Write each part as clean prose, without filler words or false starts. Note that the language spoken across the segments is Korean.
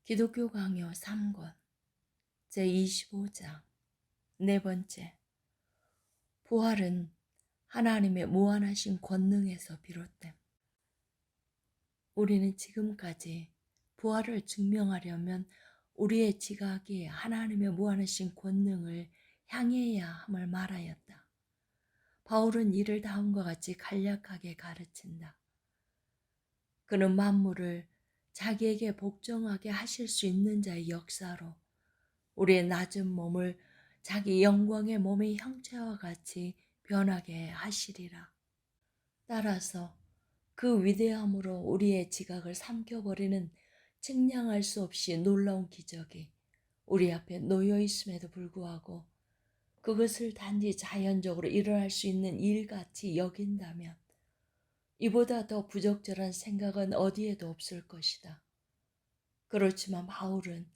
기독교 강요 3권 제25장 네 번째, 부활은 하나님의 무한하신 권능에서 비롯됨. 우리는 지금까지 부활을 증명하려면 우리의 지각이 하나님의 무한하신 권능을 향해야 함을 말하였다. 바울은 이를 다음과 같이 간략하게 가르친다. 그는 만물을 자기에게 복종하게 하실 수 있는 자의 역사로 우리의 낮은 몸을 자기 영광의 몸의 형체와 같이 변하게 하시리라. 따라서 그 위대함으로 우리의 지각을 삼켜버리는 측량할 수 없이 놀라운 기적이 우리 앞에 놓여 있음에도 불구하고 그것을 단지 자연적으로 일어날 수 있는 일같이 여긴다면 이보다 더 부적절한 생각은 어디에도 없을 것이다. 그렇지만 바울은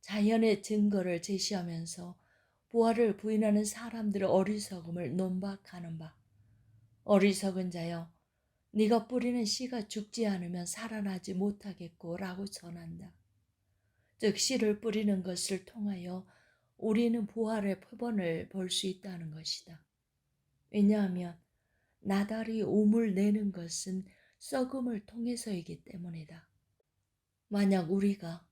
자연의 증거를 제시하면서 부활을 부인하는 사람들의 어리석음을 논박하는 바, 어리석은 자여, 네가 뿌리는 씨가 죽지 않으면 살아나지 못하겠고 라고 전한다. 즉 씨를 뿌리는 것을 통하여 우리는 부활의 표본을 볼 수 있다는 것이다. 왜냐하면 나달이 우물 내는 것은 썩음을 통해서이기 때문이다. 만약 우리가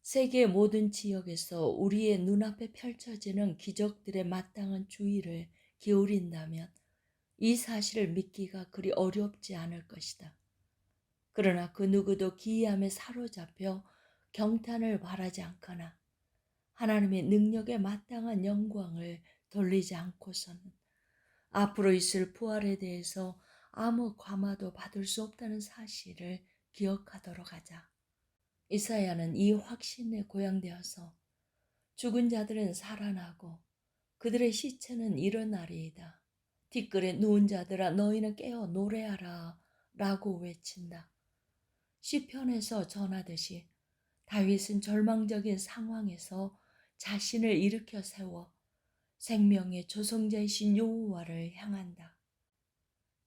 세계 모든 지역에서 우리의 눈앞에 펼쳐지는 기적들의 마땅한 주의를 기울인다면 이 사실을 믿기가 그리 어렵지 않을 것이다. 그러나 그 누구도 기이함에 사로잡혀 경탄을 바라지 않거나 하나님의 능력에 마땅한 영광을 돌리지 않고서는 앞으로 있을 부활에 대해서 아무 감화도 받을 수 없다는 사실을 기억하도록 하자. 이사야는 이 확신에 고양되어서 죽은 자들은 살아나고 그들의 시체는 일어나리이다. 티끌에 누운 자들아 너희는 깨어 노래하라 라고 외친다. 시편에서 전하듯이 다윗은 절망적인 상황에서 자신을 일으켜 세워 생명의 조성자이신 여호와를 향한다.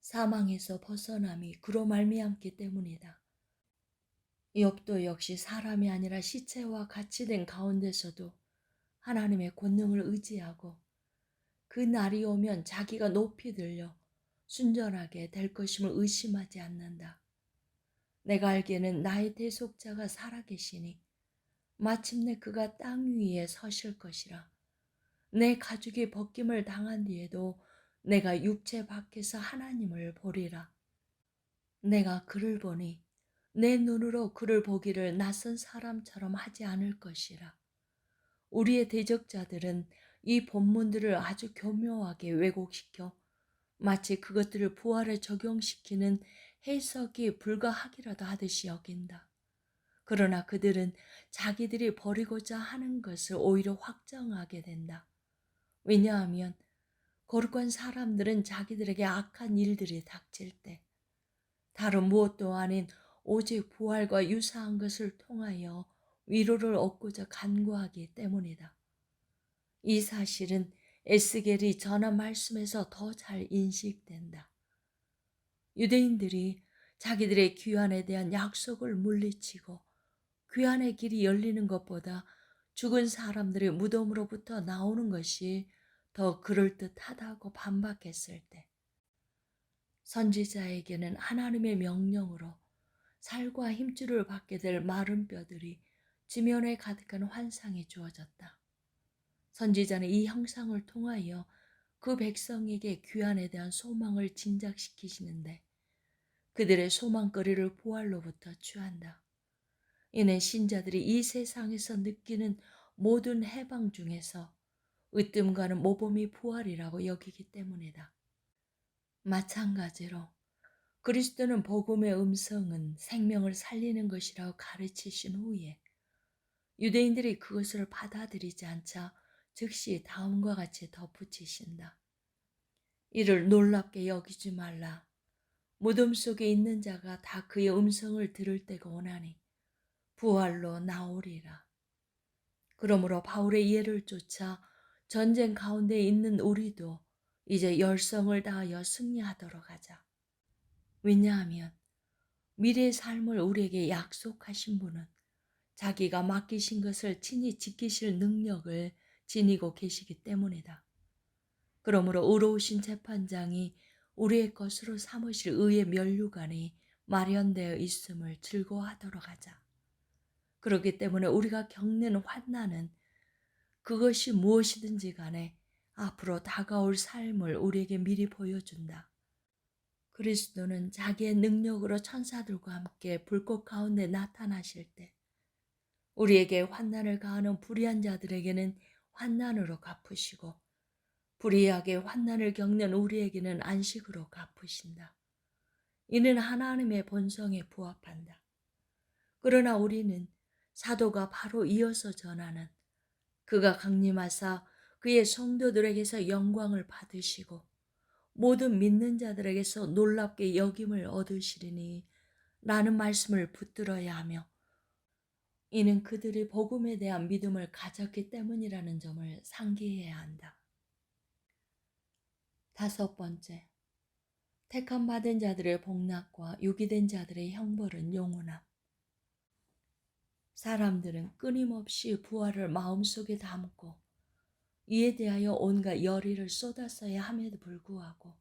사망에서 벗어남이 그로 말미암기 때문이다. 욥도 역시 사람이 아니라 시체와 같이 된 가운데서도 하나님의 권능을 의지하고 그 날이 오면 자기가 높이 들려 순전하게 될 것임을 의심하지 않는다. 내가 알기에는 나의 대속자가 살아계시니 마침내 그가 땅 위에 서실 것이라. 내 가죽이 벗김을 당한 뒤에도 내가 육체 밖에서 하나님을 보리라. 내가 그를 보니 내 눈으로 그를 보기를 낯선 사람처럼 하지 않을 것이라. 우리의 대적자들은 이 본문들을 아주 교묘하게 왜곡시켜 마치 그것들을 부활에 적용시키는 해석이 불가하기라도 하듯이 여긴다. 그러나 그들은 자기들이 버리고자 하는 것을 오히려 확정하게 된다. 왜냐하면 거룩한 사람들은 자기들에게 악한 일들이 닥칠 때 다른 무엇도 아닌 오직 부활과 유사한 것을 통하여 위로를 얻고자 간구하기 때문이다. 이 사실은 에스겔이 전한 말씀에서 더 잘 인식된다. 유대인들이 자기들의 귀환에 대한 약속을 물리치고 귀환의 길이 열리는 것보다 죽은 사람들의 무덤으로부터 나오는 것이 더 그럴듯하다고 반박했을 때 선지자에게는 하나님의 명령으로 살과 힘줄을 받게 될 마른 뼈들이 지면에 가득한 환상이 주어졌다. 선지자는 이 형상을 통하여 그 백성에게 귀환에 대한 소망을 진작시키시는데 그들의 소망거리를 부활로부터 취한다. 이는 신자들이 이 세상에서 느끼는 모든 해방 중에서 으뜸가는 모범이 부활이라고 여기기 때문이다. 마찬가지로 그리스도는 복음의 음성은 생명을 살리는 것이라고 가르치신 후에 유대인들이 그것을 받아들이지 않자 즉시 다음과 같이 덧붙이신다. 이를 놀랍게 여기지 말라. 무덤 속에 있는 자가 다 그의 음성을 들을 때가 오나니 부활로 나오리라. 그러므로 바울의 예를 쫓아 전쟁 가운데 있는 우리도 이제 열성을 다하여 승리하도록 하자. 왜냐하면 미래의 삶을 우리에게 약속하신 분은 자기가 맡기신 것을 친히 지키실 능력을 지니고 계시기 때문이다. 그러므로 의로우신 재판장이 우리의 것으로 삼으실 의의 면류관이 마련되어 있음을 즐거워하도록 하자. 그렇기 때문에 우리가 겪는 환난은 그것이 무엇이든지 간에 앞으로 다가올 삶을 우리에게 미리 보여준다. 그리스도는 자기의 능력으로 천사들과 함께 불꽃 가운데 나타나실 때 우리에게 환난을 가하는 불의한 자들에게는 환난으로 갚으시고 불의하게 환난을 겪는 우리에게는 안식으로 갚으신다. 이는 하나님의 본성에 부합한다. 그러나 우리는 사도가 바로 이어서 전하는 그가 강림하사 그의 성도들에게서 영광을 받으시고 모든 믿는 자들에게서 놀랍게 여김을 얻으시리니 라는 말씀을 붙들어야 하며 이는 그들이 복음에 대한 믿음을 가졌기 때문이라는 점을 상기해야 한다. 다섯 번째, 택함 받은 자들의 복락과 유기된 자들의 형벌은 영원함. 사람들은 끊임없이 부활을 마음속에 담고 이에 대하여 온갖 열의를 쏟았어야 함에도 불구하고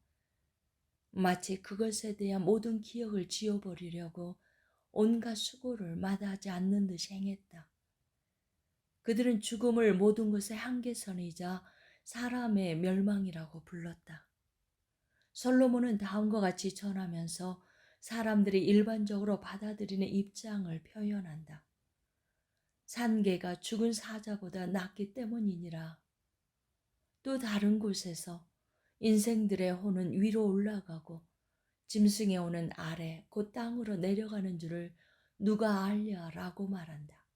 마치 그것에 대한 모든 기억을 지워버리려고 온갖 수고를 마다하지 않는 듯이 행했다. 그들은 죽음을 모든 것의 한계선이자 사람의 멸망이라고 불렀다. 솔로몬은 다음과 같이 전하면서 사람들이 일반적으로 받아들이는 입장을 표현한다. 산개가 죽은 사자보다 낫기 때문이니라. 또 다른 곳에서 인생들의 혼은 위로 올라가고 짐승의 혼은 아래 곧 땅으로 내려가는 줄을 누가 알랴라고 말한다.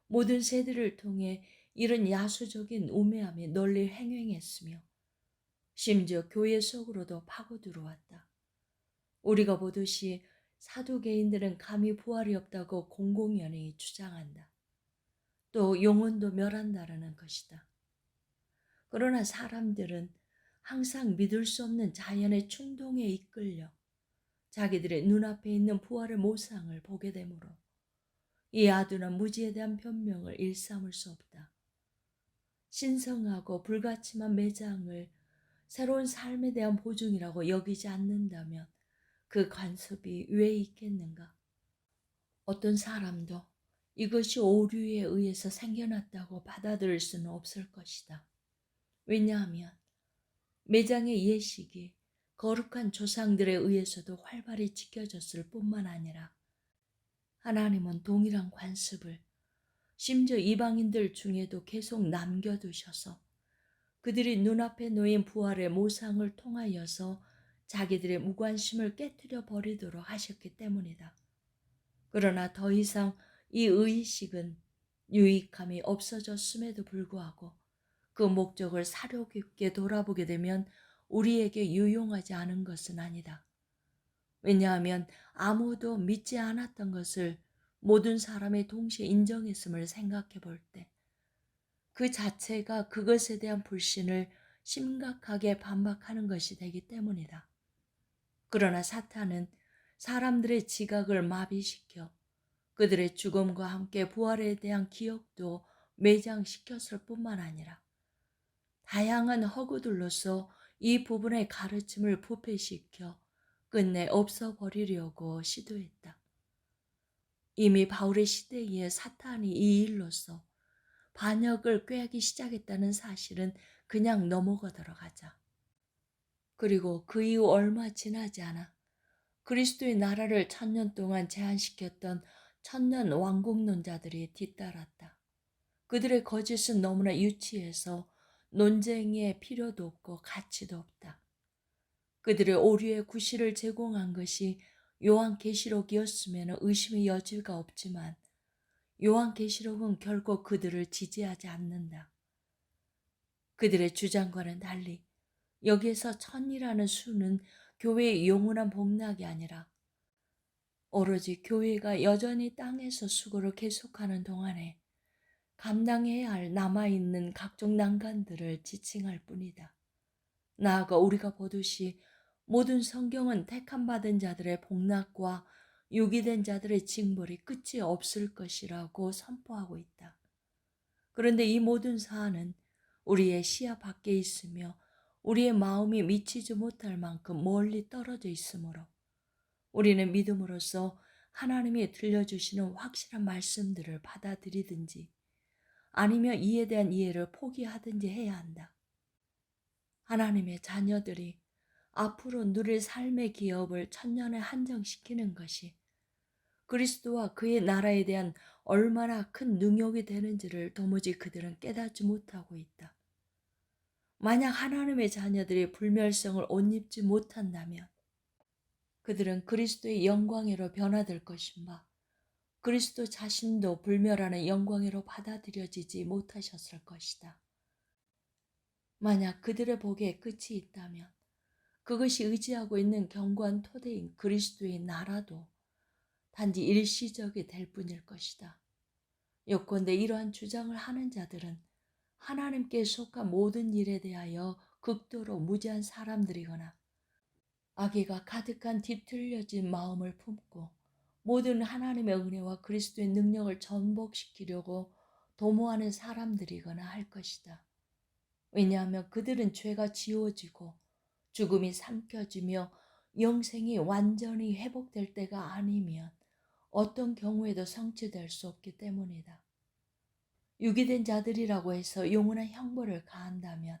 모든 세대를 통해 이런 야수적인 우매함이 널리 행행했으며 심지어 교회 속으로도 파고 들어왔다. 우리가 보듯이 사두개인들은 감히 부활이 없다고 공공연히 주장한다. 또 영혼도 멸한다라는 것이다. 그러나 사람들은 항상 믿을 수 없는 자연의 충동에 이끌려 자기들의 눈앞에 있는 부활의 모상을 보게 되므로 이 아둔한 무지에 대한 변명을 일삼을 수 없다. 신성하고 불가침한 매장을 새로운 삶에 대한 보증이라고 여기지 않는다면 그 관습이 왜 있겠는가? 어떤 사람도 이것이 오류에 의해서 생겨났다고 받아들일 수는 없을 것이다. 왜냐하면 매장의 예식이 거룩한 조상들에 의해서도 활발히 지켜졌을 뿐만 아니라 하나님은 동일한 관습을 심지어 이방인들 중에도 계속 남겨두셔서 그들이 눈앞에 놓인 부활의 모상을 통하여서 자기들의 무관심을 깨뜨려 버리도록 하셨기 때문이다. 그러나 더 이상 이 의식은 유익함이 없어졌음에도 불구하고 그 목적을 사려 깊게 돌아보게 되면 우리에게 유용하지 않은 것은 아니다. 왜냐하면 아무도 믿지 않았던 것을 모든 사람이 동시에 인정했음을 생각해 볼 때 그 자체가 그것에 대한 불신을 심각하게 반박하는 것이 되기 때문이다. 그러나 사탄은 사람들의 지각을 마비시켜 그들의 죽음과 함께 부활에 대한 기억도 매장시켰을 뿐만 아니라 다양한 허구들로서 이 부분의 가르침을 부패시켜 끝내 없어버리려고 시도했다. 이미 바울의 시대에 사탄이 이 일로서 반역을 꾀하기 시작했다는 사실은 그냥 넘어가도록 하자. 그리고 그 이후 얼마 지나지 않아 그리스도의 나라를 1000년 동안 제한시켰던 천년 왕국론자들이 뒤따랐다. 그들의 거짓은 너무나 유치해서 논쟁의 필요도 없고 가치도 없다. 그들의 오류의 구실을 제공한 것이 요한계시록이었으면 의심의 여지가 없지만 요한계시록은 결코 그들을 지지하지 않는다. 그들의 주장과는 달리 여기에서 1000이라는 수는 교회의 영원한 복락이 아니라 오로지 교회가 여전히 땅에서 수고를 계속하는 동안에 감당해야 할 남아있는 각종 난관들을 지칭할 뿐이다. 나아가 우리가 보듯이 모든 성경은 택함받은 자들의 복락과 유기된 자들의 징벌이 끝이 없을 것이라고 선포하고 있다. 그런데 이 모든 사안은 우리의 시야 밖에 있으며 우리의 마음이 미치지 못할 만큼 멀리 떨어져 있으므로 우리는 믿음으로써 하나님이 들려주시는 확실한 말씀들을 받아들이든지 아니면 이에 대한 이해를 포기하든지 해야 한다. 하나님의 자녀들이 앞으로 누릴 삶의 기업을 천년에 한정시키는 것이 그리스도와 그의 나라에 대한 얼마나 큰 능욕이 되는지를 도무지 그들은 깨닫지 못하고 있다. 만약 하나님의 자녀들이 불멸성을 옷 입지 못한다면 그들은 그리스도의 영광으로 변화될 것인가 그리스도 자신도 불멸하는 영광으로 받아들여지지 못하셨을 것이다. 만약 그들의 복에 끝이 있다면 그것이 의지하고 있는 견고한 토대인 그리스도의 나라도 단지 일시적이 될 뿐일 것이다. 요컨대 이러한 주장을 하는 자들은 하나님께 속한 모든 일에 대하여 극도로 무지한 사람들이거나 악의가 가득한 뒤틀려진 마음을 품고 모든 하나님의 은혜와 그리스도의 능력을 전복시키려고 도모하는 사람들이거나 할 것이다. 왜냐하면 그들은 죄가 지워지고 죽음이 삼켜지며 영생이 완전히 회복될 때가 아니면 어떤 경우에도 성취될 수 없기 때문이다. 유기된 자들이라고 해서 영원한 형벌을 가한다면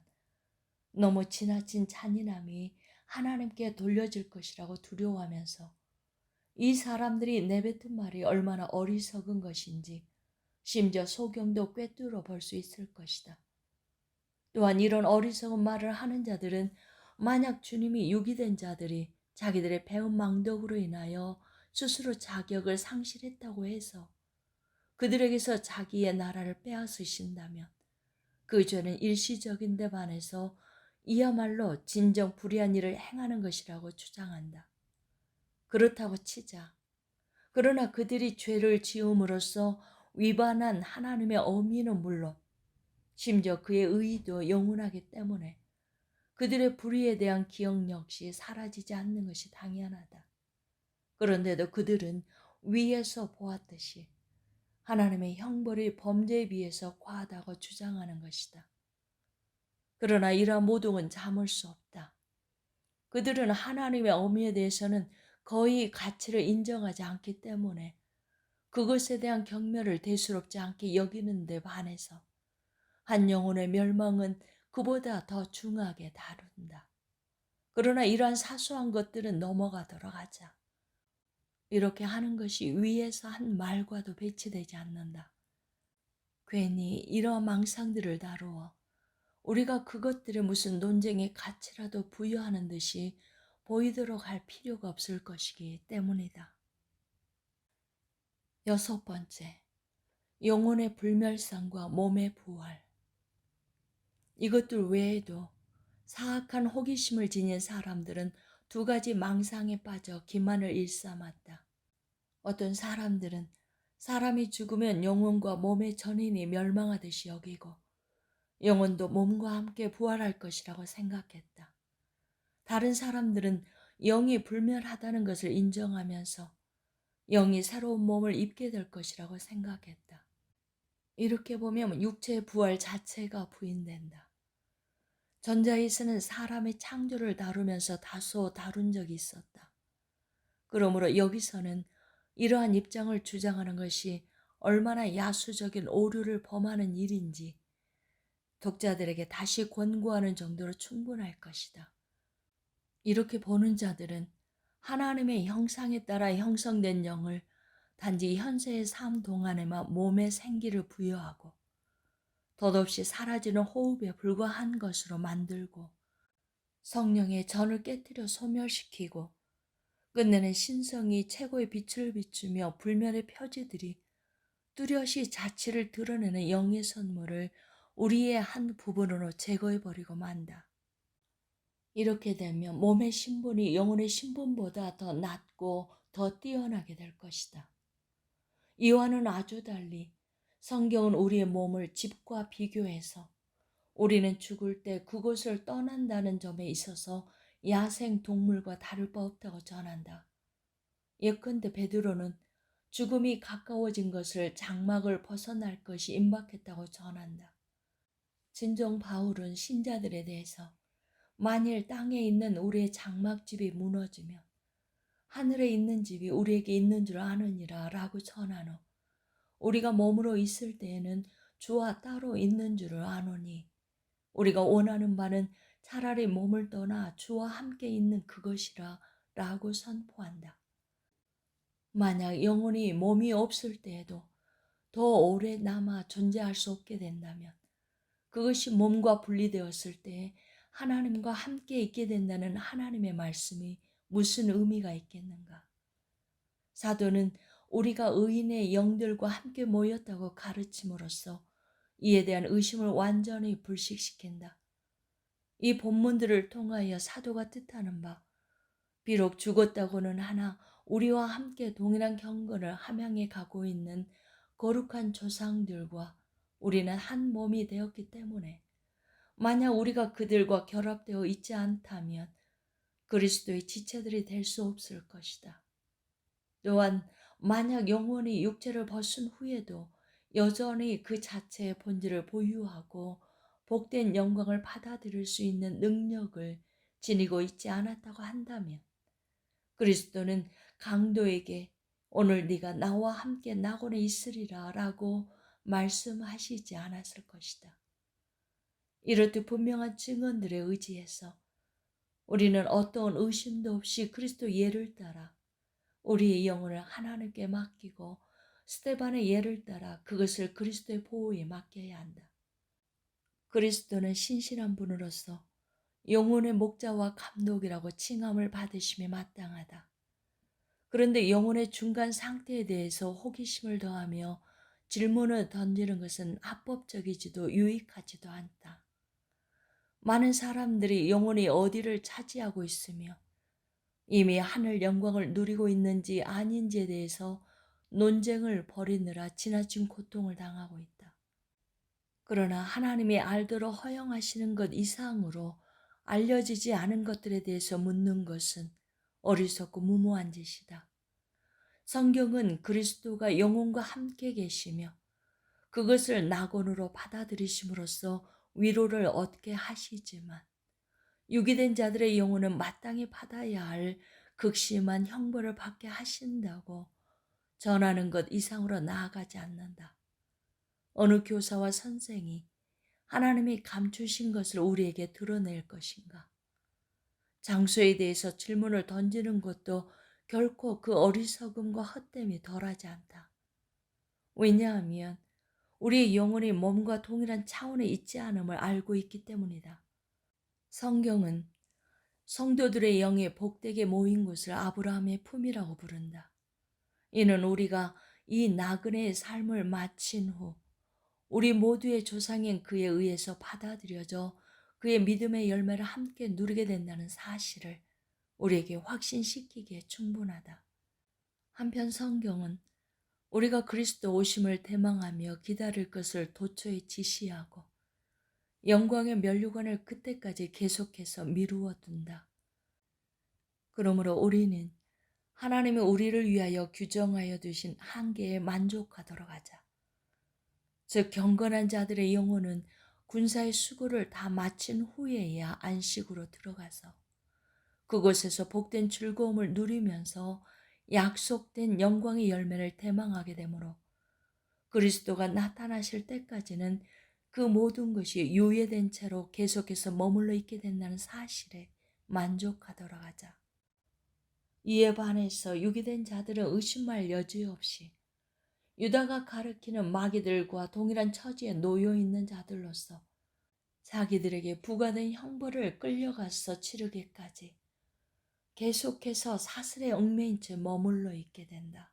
너무 지나친 잔인함이 하나님께 돌려질 것이라고 두려워하면서 이 사람들이 내뱉은 말이 얼마나 어리석은 것인지 심지어 소경도 꿰뚫어 볼 수 있을 것이다. 또한 이런 어리석은 말을 하는 자들은 만약 주님이 유기된 자들이 자기들의 배운 망덕으로 인하여 스스로 자격을 상실했다고 해서 그들에게서 자기의 나라를 빼앗으신다면 그 죄는 일시적인 데 반해서 이야말로 진정 불의한 일을 행하는 것이라고 주장한다. 그렇다고 치자. 그러나 그들이 죄를 지음으로써 위반한 하나님의 어미는 물론 심지어 그의 의의도 영원하기 때문에 그들의 불의에 대한 기억 역시 사라지지 않는 것이 당연하다. 그런데도 그들은 위에서 보았듯이 하나님의 형벌이 범죄에 비해서 과하다고 주장하는 것이다. 그러나 이러한 모독은 참을 수 없다. 그들은 하나님의 어미에 대해서는 거의 가치를 인정하지 않기 때문에 그것에 대한 경멸을 대수롭지 않게 여기는 데 반해서 한 영혼의 멸망은 그보다 더 중하게 다룬다. 그러나 이러한 사소한 것들은 넘어가도록 하자. 이렇게 하는 것이 위에서 한 말과도 배치되지 않는다. 괜히 이러한 망상들을 다루어 우리가 그것들의 무슨 논쟁의 가치라도 부여하는 듯이 보이도록 할 필요가 없을 것이기 때문이다. 6번째, 영혼의 불멸상과 몸의 부활. 이것들 외에도 사악한 호기심을 지닌 사람들은 두 가지 망상에 빠져 기만을 일삼았다. 어떤 사람들은 사람이 죽으면 영혼과 몸의 전인이 멸망하듯이 여기고 영혼도 몸과 함께 부활할 것이라고 생각했다. 다른 사람들은 영이 불멸하다는 것을 인정하면서 영이 새로운 몸을 입게 될 것이라고 생각했다. 이렇게 보면 육체의 부활 자체가 부인된다. 전자에서는 사람의 창조를 다루면서 다소 다룬 적이 있었다. 그러므로 여기서는 이러한 입장을 주장하는 것이 얼마나 야수적인 오류를 범하는 일인지 독자들에게 다시 권고하는 정도로 충분할 것이다. 이렇게 보는 자들은 하나님의 형상에 따라 형성된 영을 단지 현세의 삶 동안에만 몸에 생기를 부여하고 덧없이 사라지는 호흡에 불과한 것으로 만들고 성령의 전을 깨뜨려 소멸시키고 끝내는 신성이 최고의 빛을 비추며 불멸의 표지들이 뚜렷이 자취를 드러내는 영의 선물을 우리의 한 부분으로 제거해버리고 만다. 이렇게 되면 몸의 신분이 영혼의 신분보다 더 낮고 더 뛰어나게 될 것이다. 이와는 아주 달리 성경은 우리의 몸을 집과 비교해서 우리는 죽을 때 그곳을 떠난다는 점에 있어서 야생 동물과 다를 바 없다고 전한다. 예컨대 베드로는 죽음이 가까워진 것을 장막을 벗어날 것이 임박했다고 전한다. 진정 바울은 신자들에 대해서 만일 땅에 있는 우리의 장막집이 무너지면 하늘에 있는 집이 우리에게 있는 줄 아느니라 라고 전한 후 우리가 몸으로 있을 때에는 주와 따로 있는 줄을 아노니 우리가 원하는 바는 차라리 몸을 떠나 주와 함께 있는 그것이라 라고 선포한다. 만약 영혼이 몸이 없을 때에도 더 오래 남아 존재할 수 없게 된다면 그것이 몸과 분리되었을 때 하나님과 함께 있게 된다는 하나님의 말씀이 무슨 의미가 있겠는가? 사도는 우리가 의인의 영들과 함께 모였다고 가르침으로써 이에 대한 의심을 완전히 불식시킨다. 이 본문들을 통하여 사도가 뜻하는 바, 비록 죽었다고는 하나 우리와 함께 동일한 경건을 함양해 가고 있는 거룩한 조상들과 우리는 한 몸이 되었기 때문에 만약 우리가 그들과 결합되어 있지 않다면 그리스도의 지체들이 될 수 없을 것이다. 또한 만약 영혼이 육체를 벗은 후에도 여전히 그 자체의 본질을 보유하고 복된 영광을 받아들일 수 있는 능력을 지니고 있지 않았다고 한다면 그리스도는 강도에게 오늘 네가 나와 함께 낙원에 있으리라 라고 말씀하시지 않았을 것이다. 이렇듯 분명한 증언들에 의지해서 우리는 어떠한 의심도 없이 그리스도 예를 따라 우리의 영혼을 하나님께 맡기고 스데반의 예를 따라 그것을 그리스도의 보호에 맡겨야 한다. 그리스도는 신실한 분으로서 영혼의 목자와 감독이라고 칭함을 받으심에 마땅하다. 그런데 영혼의 중간 상태에 대해서 호기심을 더하며 질문을 던지는 것은 합법적이지도 유익하지도 않다. 많은 사람들이 영혼이 어디를 차지하고 있으며 이미 하늘 영광을 누리고 있는지 아닌지에 대해서 논쟁을 벌이느라 지나친 고통을 당하고 있다. 그러나 하나님이 알도록 허용하시는 것 이상으로 알려지지 않은 것들에 대해서 묻는 것은 어리석고 무모한 짓이다. 성경은 그리스도가 영혼과 함께 계시며 그것을 낙원으로 받아들이심으로써 위로를 얻게 하시지만 유기된 자들의 영혼은 마땅히 받아야 할 극심한 형벌을 받게 하신다고 전하는 것 이상으로 나아가지 않는다. 어느 교사와 선생이 하나님이 감추신 것을 우리에게 드러낼 것인가? 장소에 대해서 질문을 던지는 것도 결코 그 어리석음과 헛됨이 덜하지 않다. 왜냐하면 우리의 영혼이 몸과 동일한 차원에 있지 않음을 알고 있기 때문이다. 성경은 성도들의 영이 복되게 모인 곳을 아브라함의 품이라고 부른다. 이는 우리가 이 나그네의 삶을 마친 후 우리 모두의 조상인 그에 의해서 받아들여져 그의 믿음의 열매를 함께 누리게 된다는 사실을 우리에게 확신시키기에 충분하다. 한편 성경은 우리가 그리스도 오심을 대망하며 기다릴 것을 도처에 지시하고 영광의 면류관을 그때까지 계속해서 미루어 둔다. 그러므로 우리는 하나님이 우리를 위하여 규정하여 두신 한계에 만족하도록 하자. 즉 경건한 자들의 영혼은 군사의 수고를 다 마친 후에야 안식으로 들어가서 그곳에서 복된 즐거움을 누리면서 약속된 영광의 열매를 대망하게 되므로 그리스도가 나타나실 때까지는 그 모든 것이 유예된 채로 계속해서 머물러 있게 된다는 사실에 만족하도록 하자. 이에 반해서 유기된 자들은 의심할 여지 없이 유다가 가리키는 마귀들과 동일한 처지에 놓여 있는 자들로서 자기들에게 부과된 형벌을 끌려가서 치르기까지 계속해서 사슬에 얽매인 채 머물러 있게 된다.